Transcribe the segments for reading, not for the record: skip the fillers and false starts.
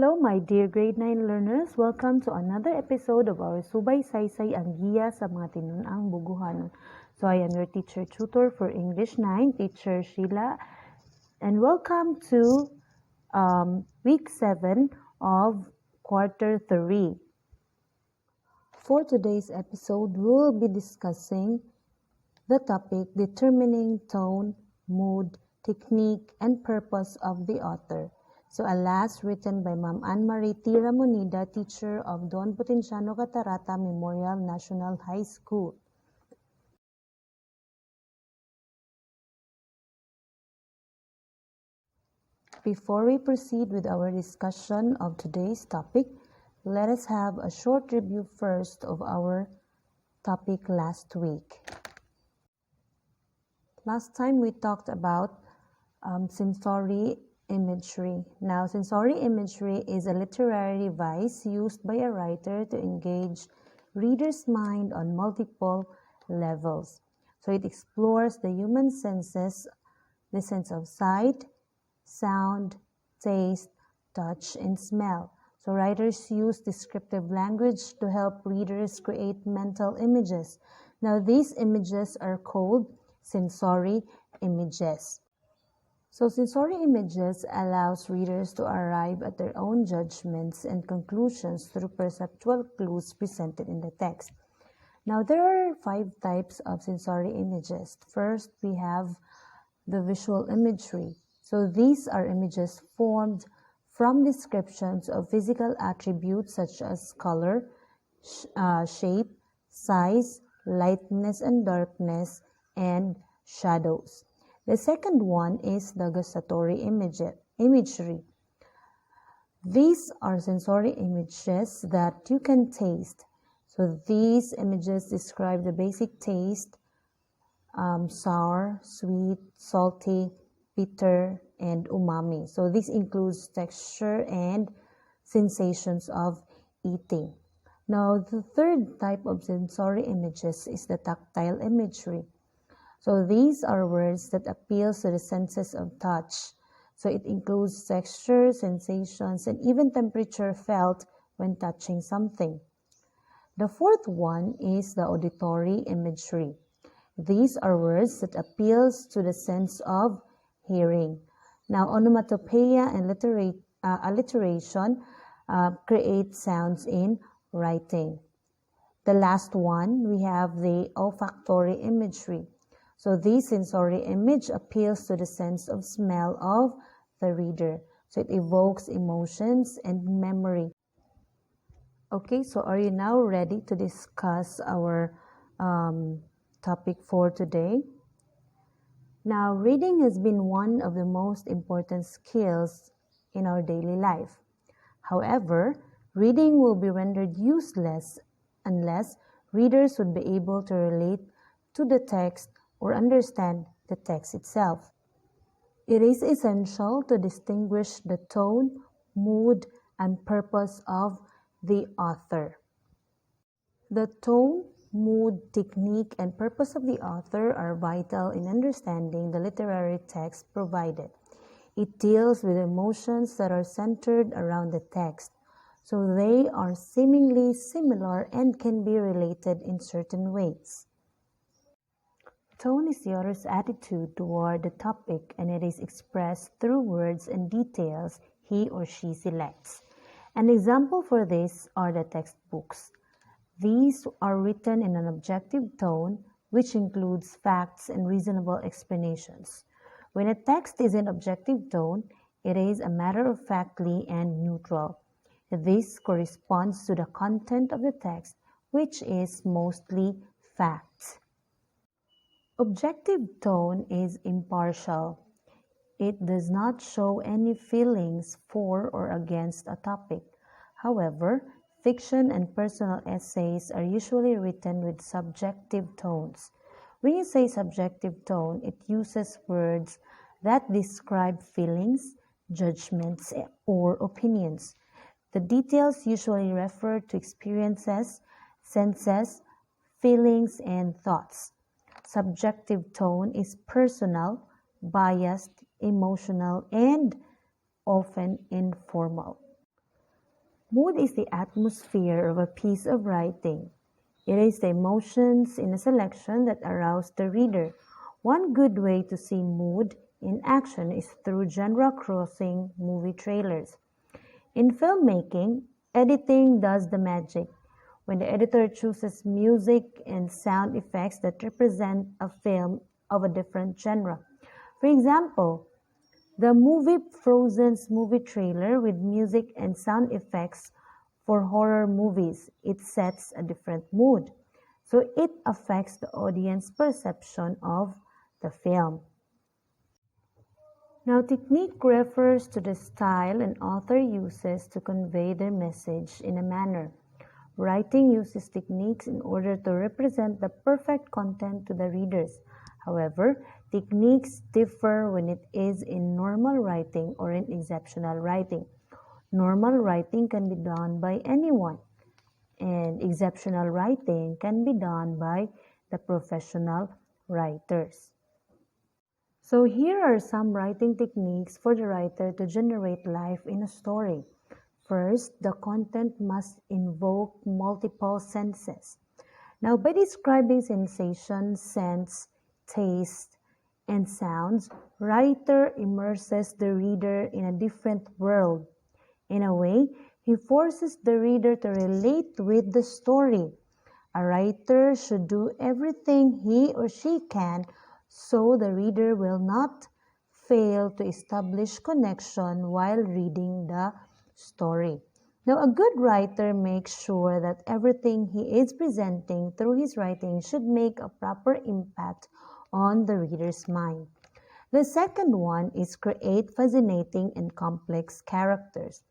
Hello, my dear grade 9 learners. Welcome to another episode of our Subay Saysay ang Giya sa mga tinun-ang buguhanon. So I am your teacher tutor for English 9, Teacher Sheila, and welcome to week 7 of quarter 3. For today's episode, we'll be discussing the topic determining tone, mood, technique, and purpose of the author. So, alas, written by Ma'am Anne-Marie T. Ramonida, teacher of Don Potenciano Catarata Memorial National High School. Before we proceed with our discussion of today's topic, let us have a short review first of our topic last week. Last time we talked about sensory imagery. Now, sensory imagery is a literary device used by a writer to engage readers' mind on multiple levels. So it explores the human senses, the sense of sight, sound, taste, touch, and smell. So writers use descriptive language to help readers create mental images. Now, these images are called sensory images. So sensory images allows readers to arrive at their own judgments and conclusions through perceptual clues presented in the text. Now there are 5 types of sensory images. First, we have the visual imagery. So these are images formed from descriptions of physical attributes such as color, shape, size, lightness and darkness, and shadows. The second one is the gustatory imagery. These are sensory images that you can taste. So these images describe the basic taste, sour, sweet, salty, bitter, and umami. So this includes texture and sensations of eating. Now, the third type of sensory images is the tactile imagery. So these are words that appeal to the senses of touch. So it includes texture, sensations, and even temperature felt when touching something. The fourth one is the auditory imagery. These are words that appeals to the sense of hearing. Now, onomatopoeia and alliteration create sounds in writing. The last one, we have the olfactory imagery. So this sensory image appeals to the sense of smell of the reader. So it evokes emotions and memory. Okay, so are you now ready to discuss our topic for today? Now, reading has been one of the most important skills in our daily life. However, reading will be rendered useless unless readers would be able to relate to the text or understand the text itself. It is essential to distinguish the tone, mood, and purpose of the author. The tone, mood, technique, and purpose of the author are vital in understanding the literary text provided. It deals with emotions that are centered around the text, so they are seemingly similar and can be related in certain ways. Tone is the author's attitude toward the topic, and it is expressed through words and details he or she selects. An example for this are the textbooks. These are written in an objective tone, which includes facts and reasonable explanations. When a text is in objective tone, it is a matter-of-factly and neutral. This corresponds to the content of the text, which is mostly facts. Objective tone is impartial. It does not show any feelings for or against a topic. However, fiction and personal essays are usually written with subjective tones. When you say subjective tone, it uses words that describe feelings, judgments, or opinions. The details usually refer to experiences, senses, feelings, and thoughts. Subjective tone is personal, biased, emotional, and often informal. Mood is the atmosphere of a piece of writing. It is the emotions in a selection that arouse the reader. One good way to see mood in action is through genre-crossing movie trailers. In filmmaking, editing does the magic. When the editor chooses music and sound effects that represent a film of a different genre. For example, the movie Frozen's movie trailer with music and sound effects for horror movies, it sets a different mood. So it affects the audience perception of the film. Now, technique refers to the style an author uses to convey their message in a manner. Writing uses techniques in order to represent the perfect content to the readers. However, techniques differ when it is in normal writing or in exceptional writing. Normal writing can be done by anyone, and exceptional writing can be done by the professional writers. So here are some writing techniques for the writer to generate life in a story. First, the content must invoke multiple senses. Now, by describing sensations, scents, taste, and sounds, writer immerses the reader in a different world. In a way, he forces the reader to relate with the story. A writer should do everything he or she can so the reader will not fail to establish connection while reading the story. Now, a good writer makes sure that everything he is presenting through his writing should make a proper impact on the reader's mind. The second one is create fascinating and complex characters.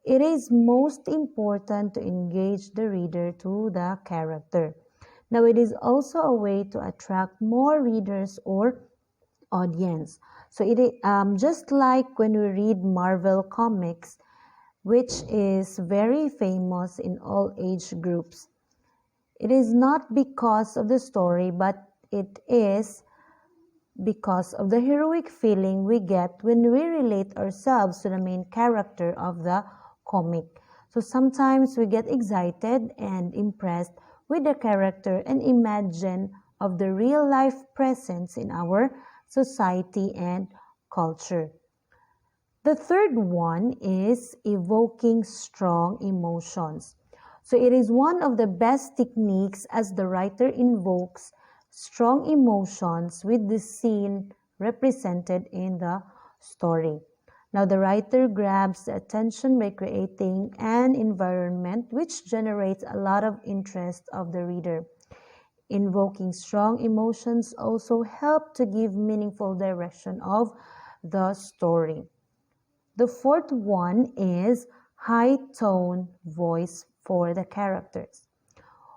It is most important to engage the reader to the character. Now, it is also a way to attract more readers or audience. So, it is just like when we read Marvel comics, which is very famous in all age groups. It is not because of the story, but it is because of the heroic feeling we get when we relate ourselves to the main character of the comic. So sometimes we get excited and impressed with the character and imagine of the real life presence in our society and culture. The third one is evoking strong emotions. So it is one of the best techniques as the writer invokes strong emotions with the scene represented in the story. Now the writer grabs the attention by creating an environment which generates a lot of interest of the reader. Invoking strong emotions also help to give meaningful direction of the story. The fourth one is high tone voice for the characters.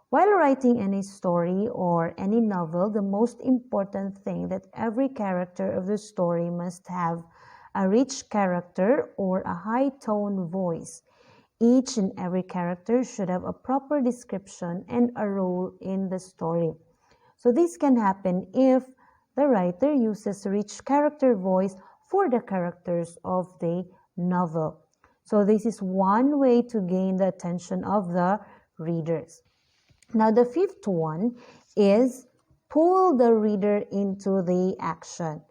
While writing any story or any novel, the most important thing that every character of the story must have a rich character or a high tone voice. Each and every character should have a proper description and a role in the story. So this can happen if the writer uses rich character voice for the characters of the novel. So this is one way to gain the attention of the readers. Now the fifth one is pull the reader into the action.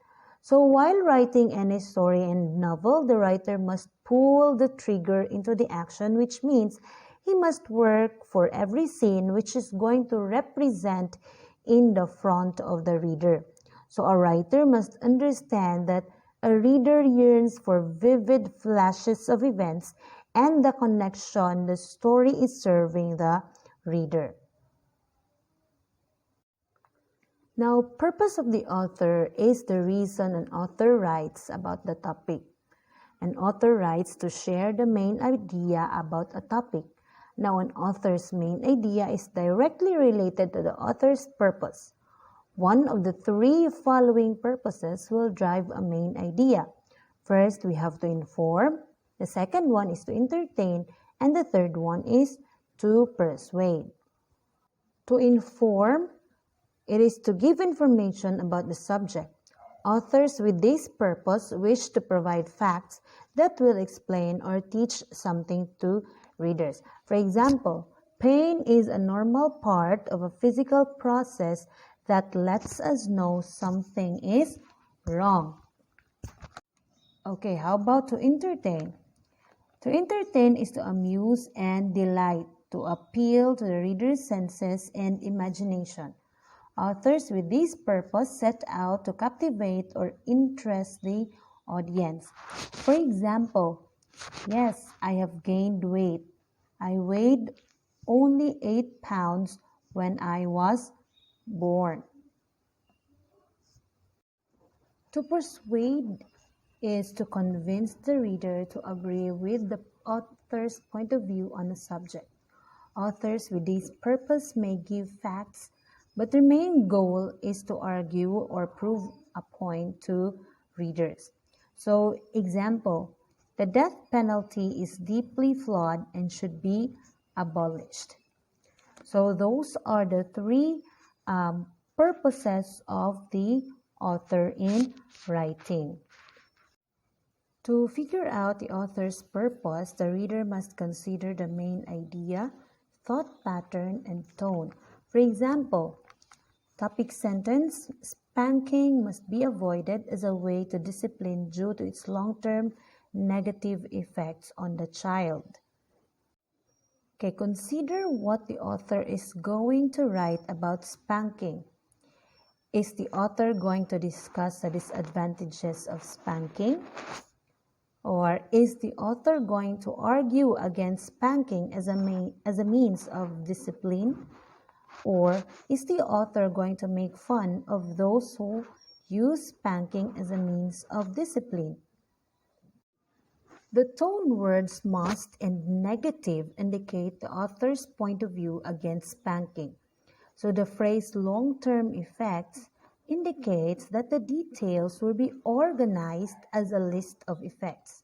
So while writing any story and novel, the writer must pull the trigger into the action, which means he must work for every scene which is going to represent in the front of the reader. So a writer must understand that a reader yearns for vivid flashes of events and the connection the story is serving the reader. Now, purpose of the author is the reason an author writes about the topic. An author writes to share the main idea about a topic. Now, an author's main idea is directly related to the author's purpose. One of the three following purposes will drive a main idea. First, we have to inform. The second one is to entertain. And the third one is to persuade. To inform, it is to give information about the subject. Authors with this purpose wish to provide facts that will explain or teach something to readers. For example, pain is a normal part of a physical process that lets us know something is wrong. Okay, how about to entertain? To entertain is to amuse and delight, to appeal to the reader's senses and imagination. Authors with this purpose set out to captivate or interest the audience. For example, yes, I have gained weight. I weighed only 8 pounds when I was born. To persuade is to convince the reader to agree with the author's point of view on a subject. Authors with this purpose may give facts, but their main goal is to argue or prove a point to readers. So, example, the death penalty is deeply flawed and should be abolished. So, those are the three purposes of the author in writing. To figure out the author's purpose, the reader must consider the main idea, thought pattern, and tone. For example, topic sentence, spanking must be avoided as a way to discipline due to its long-term negative effects on the child. Okay, consider what the author is going to write about spanking. Is the author going to discuss the disadvantages of spanking? Or is the author going to argue against spanking as a means of discipline? Or is the author going to make fun of those who use spanking as a means of discipline? The tone words must and negative indicate the author's point of view against spanking. So the phrase long-term effects indicates that the details will be organized as a list of effects.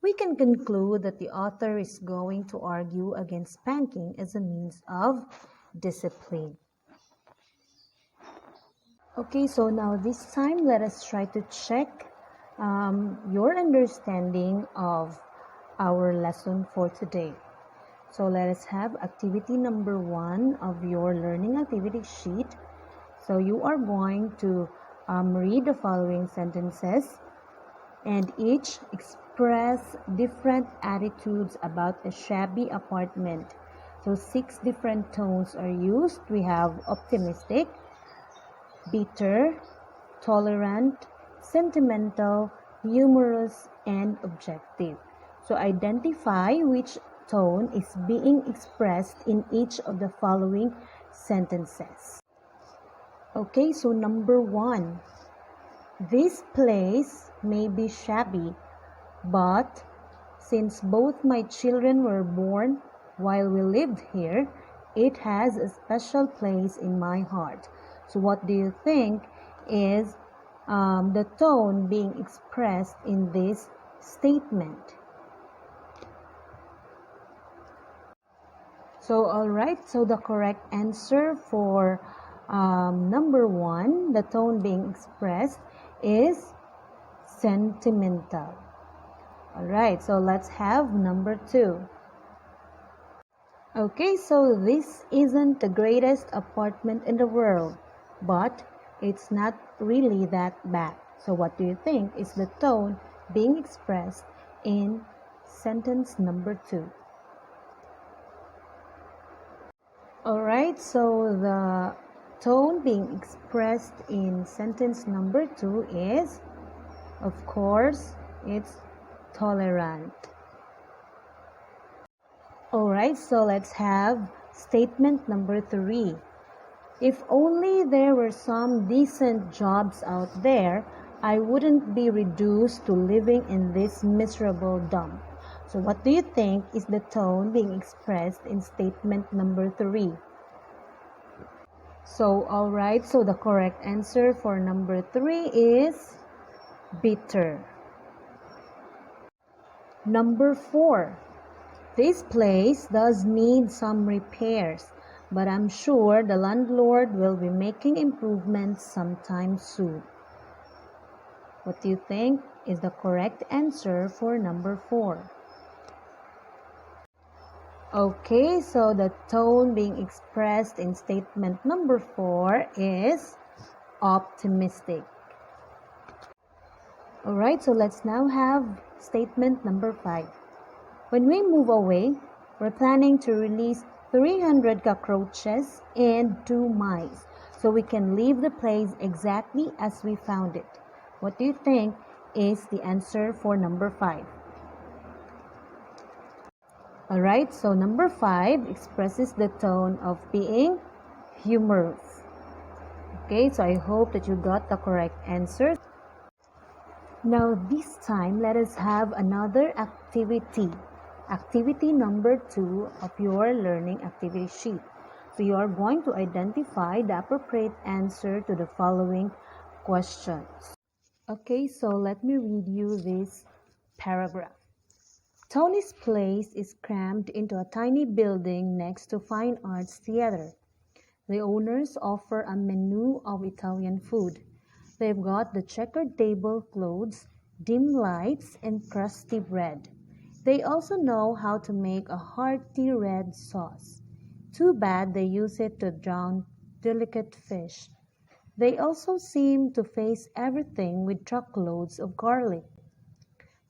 We can conclude that the author is going to argue against spanking as a means of discipline. Okay, so now this time let us try to check your understanding of our lesson for today. So let us have activity number 1 of your learning activity sheet. So you are going to read the following sentences and each express different attitudes about a shabby apartment. So 6 different tones are used. We have optimistic, bitter, tolerant, sentimental, humorous, and objective. So identify which tone is being expressed in each of the following sentences. Okay, so number 1. This place may be shabby, but since both my children were born while we lived here, it has a special place in my heart. So what do you think is the tone being expressed in this statement? So alright, so the correct answer for number 1, the tone being expressed is sentimental. Alright, so let's have number 2. Okay, so this isn't the greatest apartment in the world, but it's not really that bad. So what do you think is the tone being expressed in sentence number 2? Alright, so the tone being expressed in sentence number 2 is, of course, it's tolerant. Alright, so let's have statement number 3. If only there were some decent jobs out there, I wouldn't be reduced to living in this miserable dump. So what do you think is the tone being expressed in statement number 3? So alright, so the correct answer for number 3 is bitter. Number 4. This place does need some repairs, but I'm sure the landlord will be making improvements sometime soon. What do you think is the correct answer for number 4? Okay, so the tone being expressed in statement number 4 is optimistic. Alright, so let's now have statement number 5. When we move away, we're planning to release 300 cockroaches and 2 mice, so we can leave the place exactly as we found it. What do you think is the answer for number 5? Alright, so number 5 expresses the tone of being humorous. Okay, so I hope that you got the correct answer. Now this time, let us have another activity. Activity number 2 of your learning activity sheet. So you are going to identify the appropriate answer to the following questions. Okay, so let me read you this paragraph. Tony's place is crammed into a tiny building next to Fine Arts Theater. The owners offer a menu of Italian food. They've got the checkered tablecloths, dim lights, and crusty bread. They also know how to make a hearty red sauce. Too bad they use it to drown delicate fish. They also seem to face everything with truckloads of garlic.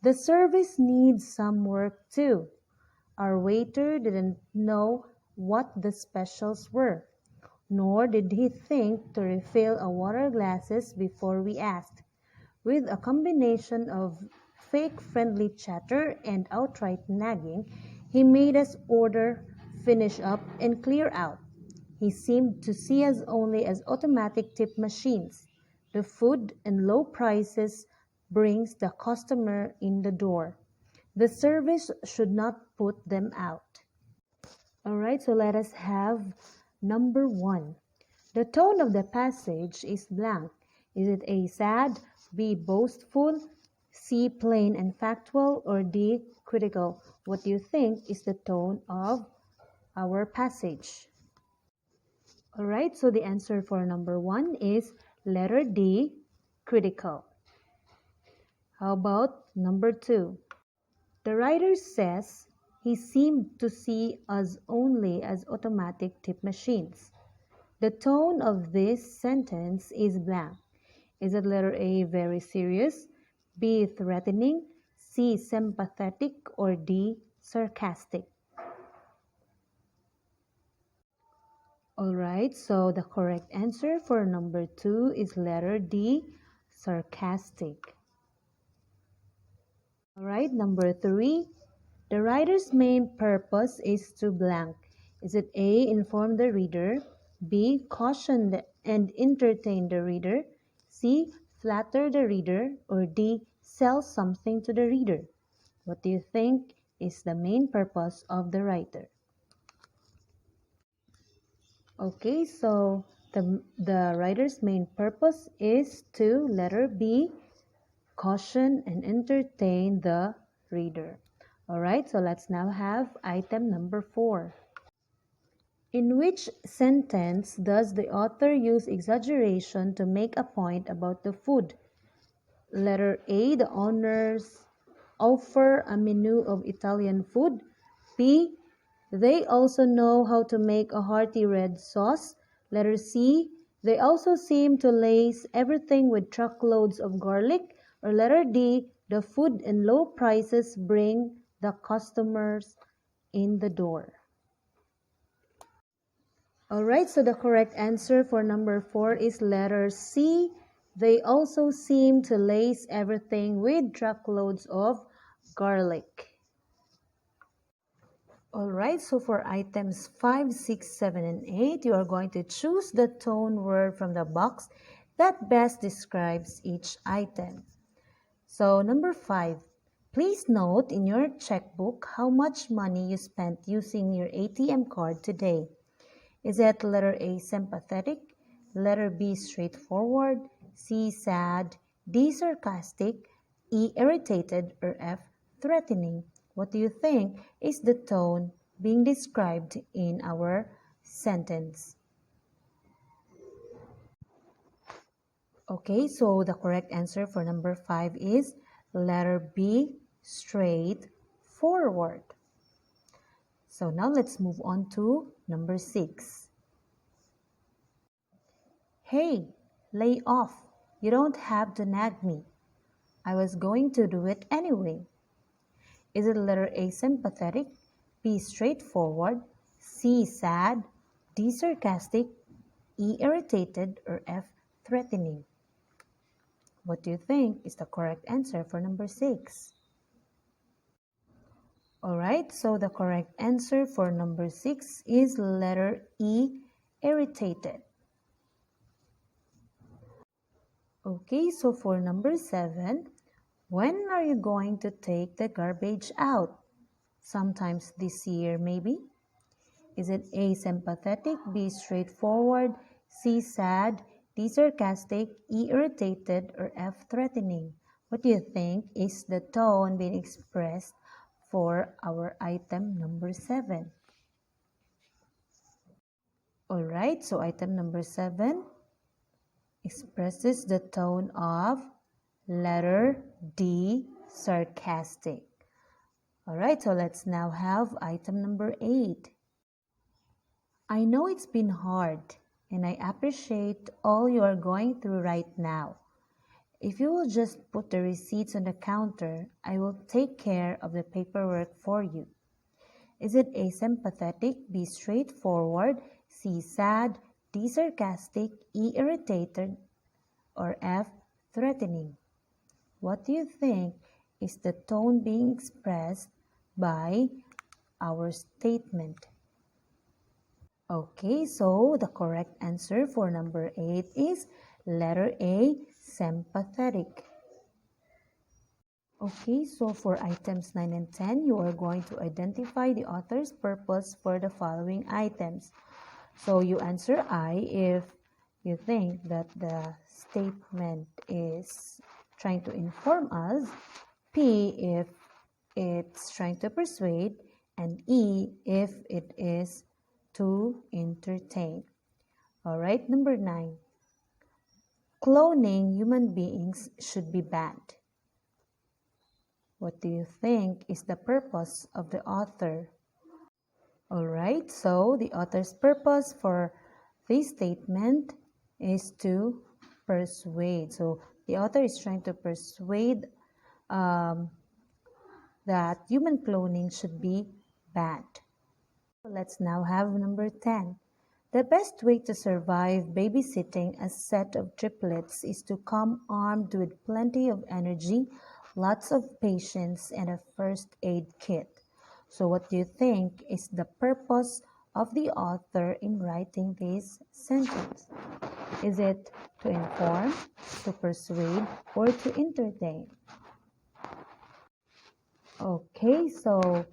The service needs some work too. Our waiter didn't know what the specials were, nor did he think to refill our water glasses before we asked. With a combination of fake friendly chatter and outright nagging, he made us order, finish up, and clear out. He seemed to see us only as automatic tip machines. The food and low prices brings the customer in the door. The service should not put them out. Alright, so let us have number 1. The tone of the passage is blank. Is it A, sad, B, boastful, C, plain and factual, or D, critical? What do you think is the tone of our passage? Alright, so the answer for number 1 is letter D, critical. How about number 2? The writer says he seemed to see us only as automatic tip machines. The tone of this sentence is blank. Is it letter A, very serious, B, threatening, C, sympathetic, or D, sarcastic? Alright, so the correct answer for number 2 is letter D, sarcastic. Alright, number 3. The writer's main purpose is to blank. Is it A, inform the reader, B, caution and entertain the reader, C, flatter the reader, or D, sell something to the reader? What do you think is the main purpose of the writer? Okay, so the writer's main purpose is to, letter B, caution and entertain the reader. Alright, so let's now have item number 4. In which sentence does the author use exaggeration to make a point about the food? Letter A, the owners offer a menu of Italian food. B, they also know how to make a hearty red sauce. Letter C, they also seem to lace everything with truckloads of garlic. Or letter D, the food and low prices bring the customers in the door. Alright, so the correct answer for number 4 is letter C. They also seem to lace everything with truckloads of garlic. Alright, so for items 5, 6, 7, and 8, you are going to choose the tone word from the box that best describes each item. So number 5, please note in your checkbook how much money you spent using your ATM card today. Is it letter A, sympathetic, letter B, straightforward, C, sad, D, sarcastic, E, irritated, or F, threatening? What do you think is the tone being described in our sentence? Okay, so the correct answer for number 5 is letter B, straightforward. So now let's move on to number 6. Hey, lay off. You don't have to nag me. I was going to do it anyway. Is it letter A, sympathetic, B, straightforward, C, sad, D, sarcastic, E, irritated, or F, threatening? What do you think is the correct answer for number 6? Alright, so the correct answer for number 6 is letter E, irritated. Okay, so for number 7, when are you going to take the garbage out? Sometime this year, maybe? Is it A, sympathetic, B, straightforward, C, sad, D, sarcastic, E, irritated, or F, threatening? What do you think is the tone being expressed for our item number 7? Alright, so item number 7 expresses the tone of letter D, sarcastic. Alright, so let's now have item number 8. I know it's been hard, and I appreciate all you are going through right now. If you will just put the receipts on the counter, I will take care of the paperwork for you. Is it A, sympathetic, B, straightforward, C, sad, D, sarcastic, E, irritated, or F, threatening? What do you think is the tone being expressed by our statement? Okay, so the correct answer for number 8 is letter A, sympathetic. Okay, so for items 9 and 10, you are going to identify the author's purpose for the following items. So you answer I if you think that the statement is trying to inform us, P if it's trying to persuade, and E if it is to entertain. Alright, number 9. Cloning human beings should be banned. What do you think is the purpose of the author? Alright, so the author's purpose for this statement is to persuade. So the author is trying to persuade that human cloning should be banned. Let's now have number 10. The best way to survive babysitting a set of triplets is to come armed with plenty of energy, lots of patience, and a first aid kit. So what do you think is the purpose of the author in writing this sentence? Is it to inform, to persuade, or to entertain? Okay, so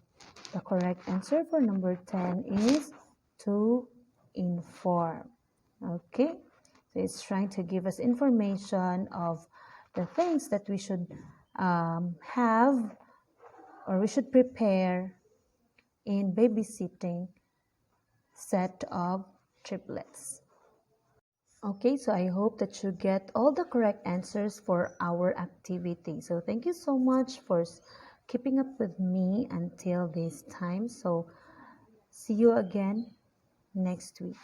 the correct answer for number 10 is to inform. Okay, so it's trying to give us information of the things that we should have or we should prepare in babysitting set of triplets. Okay, so I hope that you get all the correct answers for our activity. So thank you so much for keeping up with me until this time. So see you again next week.